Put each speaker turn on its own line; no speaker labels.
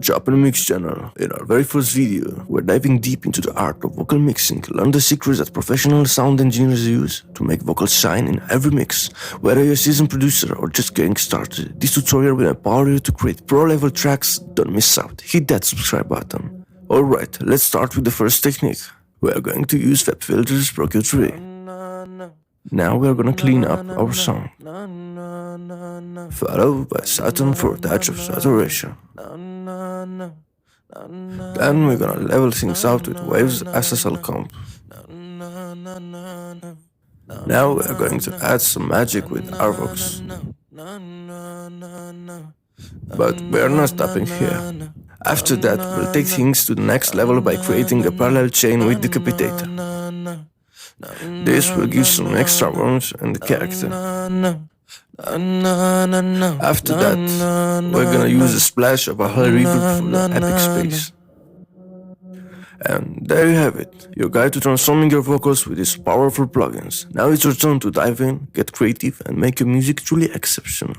Japan Mix channel. In our very first video, we're diving deep into the art of vocal mixing, learn the secrets that professional sound engineers use to make vocals shine in every mix. Whether you're a seasoned producer or just getting started, this tutorial will empower you to create pro-level tracks. Don't miss out, hit that subscribe button. Alright, let's start with the first technique. We are going to use FabFilter's Pro Q3. Now we are gonna clean up our sound, followed by Saturn for a touch of saturation. Then we're gonna level things out with Waves SSL comp. Now we are going to add some magic with Arvox. But we are not stopping here. After that, we'll take things to the next level by creating a parallel chain with Decapitator. This will give some extra warmth and character. After that, we're gonna use a splash of a high reverb for the epic space. And there you have it, your guide to transforming your vocals with these powerful plugins. Now it's your turn to dive in, get creative, and make your music truly exceptional.